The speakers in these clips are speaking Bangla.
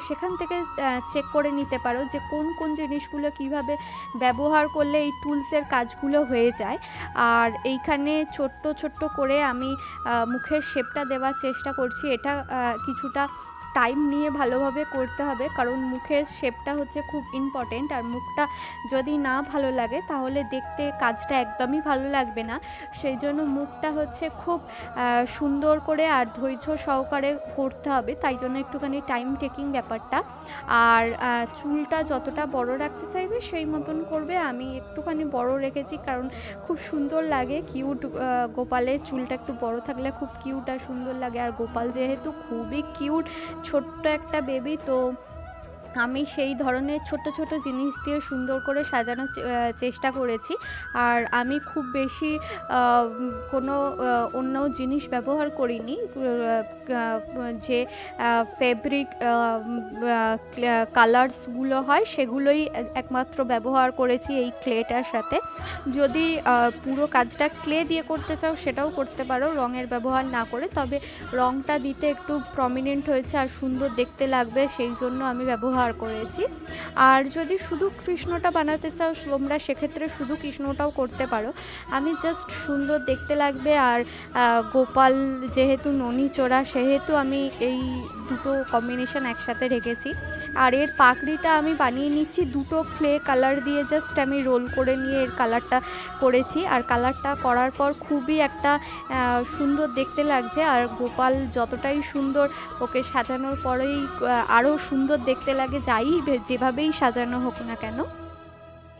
সেখান থেকে চেক করে নিতে পারো যে কোন কোন জিনিসগুলো কিভাবে ব্যবহার করলে এই টুলসের কাজগুলো হয়ে যায়। আর এইখানে ছোট্ট ছোট্ট করে আমি মুখের শেপটা দেওয়ার চেষ্টা করছি। এটা কিছুটা টাইম নিয়ে ভালোভাবে করতে হবে, কারণ মুখের শেপটা হচ্ছে খুব ইম্পর্টেন্ট। আর মুখটা যদি না ভালো লাগে তাহলে দেখতে কাজটা একদমই ভালো লাগবে না। সেই জন্য মুখটা হচ্ছে খুব সুন্দর করে আর ধৈর্য সহকারে করতে হবে, তাই জন্য একটুখানি টাইম টেকিং ব্যাপারটা। আর চুলটা যতটা বড় রাখতে চাইবে সেই মতন করবে। আমি একটুখানি বড় রেখেছি কারণ খুব সুন্দর লাগে, কিউট। গোপালের চুলটা একটু বড় থাকলে খুব কিউট আর সুন্দর লাগে। আর গোপাল যেহেতু খুবই কিউট, ছোট্ট একটা বেবি, তো আমি সেই ধরনের ছোট ছোট জিনিস দিয়ে সুন্দর করে সাজানোর চেষ্টা করেছি। আর আমি খুব বেশি কোনো অন্য জিনিস ব্যবহার করিনি। যে ফেব্রিক কালার্সগুলো হয় সেগুলোই একমাত্র ব্যবহার করেছি এই ক্লেটার সাথে। যদি পুরো কাজটা ক্লে দিয়ে করতে চাও সেটাও করতে পারো রঙের ব্যবহার না করে, তবে রঙটা দিতে একটু প্রমিনেন্ট হয়েছে আর সুন্দর দেখতে লাগবে, সেই জন্য আমি ব্যবহার করেছি। আর যদি শুধু কৃষ্ণটা বানাতে চাও তোমরা সেক্ষেত্রে শুধু কৃষ্ণটাও করতে পারো। আমি জাস্ট সুন্দর দেখতে লাগবে। আর গোপাল যেহেতু ননি চোরা সেহেতু আমি এই দুটো কম্বিনেশন একসাথে রেখেছি। আর এর পাকড়িটা আমি বানিয়ে নিচ্ছি দুটো ক্লে কালার দিয়ে, জাস্ট আমি রোল করে নিয়ে এর কালারটা করেছি। আর কালারটা করার পর খুবই একটা সুন্দর দেখতে লাগছে। আর গোপাল যতটাই সুন্দর, ওকে সাজানোর পরেই আরও সুন্দর দেখতে লাগে, যাই যেভাবেই সাজানো হোক না কেন।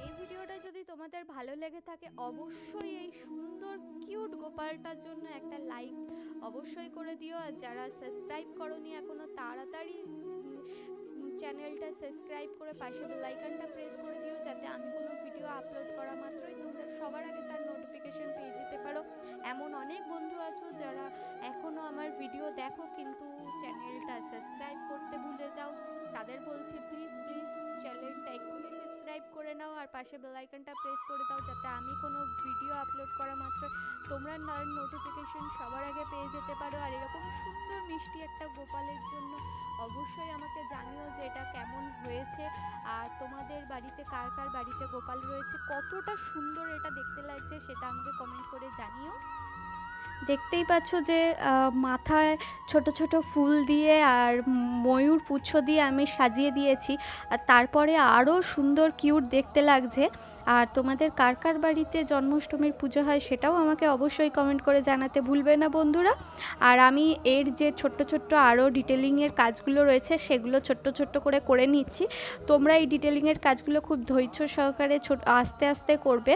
এই ভিডিওটা যদি তোমাদের ভালো লেগে থাকে অবশ্যই এই সুন্দর কিউট গোপালটার জন্য একটা লাইক অবশ্যই করে দিও। আর যারা সাবস্ক্রাইব করোনি এখনো তাড়াতাড়ি চ্যানেলটা সাবস্ক্রাইব করে পাশে বেল আইকনটা প্রেস করে দিও, যাতে আমি কোনো ভিডিও আপলোড করা মাত্রই তোমরা সবার আগে তার নোটিফিকেশন পেয়ে যেতে পারো। এমন অনেক বন্ধু আছো যারা এখনো আমার ভিডিও দেখো কিন্তু চ্যানেলটা সাবস্ক্রাইব করতে ভুলে যাও। তাদের বলছি প্লিজ প্লিজ চ্যানেলটা এক্ষুনি সাবস্ক্রাইব করে নাও আর পাশে বেল আইকনটা প্রেস করে দাও, যাতে আমি কোনো ভিডিও আপলোড করা মাত্র তোমরা তার নোটিফিকেশন সবার আগে পেয়ে যেতে পারো। আর এরকম সুন্দর মিষ্টি একটা গোপালের জন্য অবশ্যই আমাকে জানিও যে এটা কেমন হয়েছে। আর তোমাদের বাড়িতে কার কার বাড়িতে গোপাল রয়েছে, কতটা সুন্দর এটা দেখতে লাগছে সেটা আমাকে কমেন্ট করে জানিও। দেখতেই পাচ্ছ যে মাথায় ছোট ছোট ফুল দিয়ে আর ময়ূর পুচ্ছ দিয়ে আমি সাজিয়ে দিয়েছি। আর তারপরে আরও সুন্দর কিউট দেখতে লাগছে। আর তোমাদের কার কার বাড়িতে জন্মাষ্টমীর পুজো হয় সেটাও আমাকে অবশ্যই কমেন্ট করে জানাতে ভুলবে না বন্ধুরা। আর আমি এর যে ছোট্ট ছোট্ট আরও ডিটেলিংয়ের কাজগুলো রয়েছে সেগুলো ছোট্ট ছোট্ট করে নিচ্ছি। তোমরা এই ডিটেলিংয়ের কাজগুলো খুব ধৈর্য সহকারে আস্তে আস্তে করবে।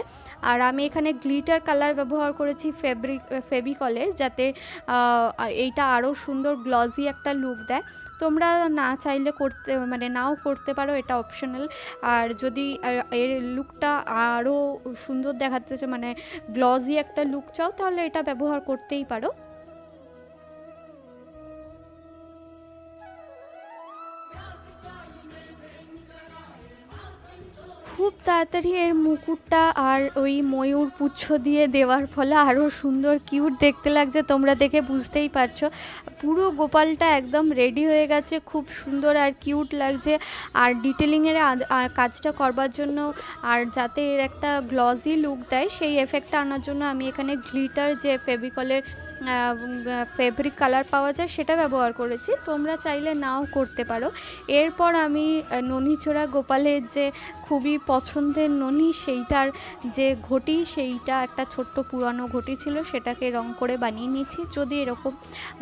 আর আমি এখানে গ্লিটার কালার ব্যবহার করেছি ফেভিকলের, যাতে এইটা আরও সুন্দর গ্লজি একটা লুক দেয়। তোমরা না চাইলে করতে নাও করতে পারো, এটা অপশনাল। আর যদি এর লুকটা আরও সুন্দর দেখাতে গ্লজি একটা লুক চাও তাহলে এটা ব্যবহার করতেই পারো। খুব তাড়াতাড়ি এর মুকুটটা আর ওই ময়ূর পুচ্ছ দিয়ে দেওয়ার ফলে আরও সুন্দর কিউট দেখতে লাগছে, তোমরা দেখে বুঝতেই পারছো। পুরো গোপালটা একদম রেডি হয়ে গেছে, খুব সুন্দর আর কিউট লাগছে। আর ডিটেলিংয়ের কাজটা করবার জন্য আর যাতে এর একটা গ্লজি লুক দেয় সেই এফেক্টটা আনার জন্য আমি এখানে গ্লিটার যে ফেভিকলের ফেব্রিক কালার পাওয়া যায় সেটা ব্যবহার করেছি। তোমরা চাইলে নাও করতে পারো। এরপর আমি ননিচোরা গোপালের যে খুবই পছন্দের ননি সেইটার যে ঘটি, সেইটা একটা ছোট্ট পুরানো ঘটি ছিল, সেটাকে রং করে বানিয়ে নিয়েছি। যদি এরকম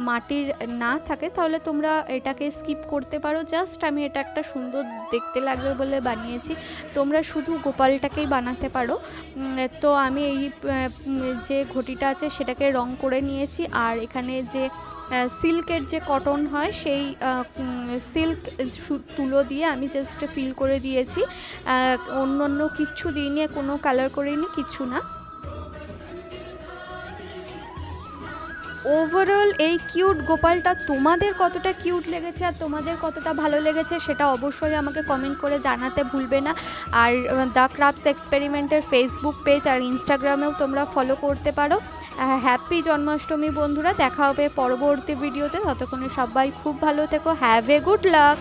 মাটির না থাকে তাহলে তোমরা এটাকে স্কিপ করতে পারো, জাস্ট আমি এটা একটা সুন্দর দেখতে লাগবে বলে বানিয়েছি। তোমরা শুধু গোপালটাকেই বানাতে পারো। তো আমি এই যে ঘটিটা আছে সেটাকে রং করে নিয়েছি। আর এখানে যে সিল্কের যে কটন হয় সেই সিল্ক তুলো দিয়ে আমি জাস্ট ফিল করে দিয়েছি, অন্য কিচ্ছু দিইনি, কোনো কালার করিনি, কিছু না। ওভারঅল এই কিউট গোপালটা তোমাদের কতটা কিউট লেগেছে আর তোমাদের কতটা ভালো লেগেছে সেটা অবশ্যই আমাকে কমেন্ট করে জানাতে ভুলবে না। আর দ্য ক্রাফটস এক্সপেরিমেন্টের ফেসবুক পেজ আর ইনস্টাগ্রামেও তোমরা ফলো করতে পারো। হ্যাপি জন্মাষ্টমী বন্ধুরা, দেখা হবে পরবর্তী ভিডিওতে। ততক্ষণে সবাই খুব ভালো থেকো। Have a good luck.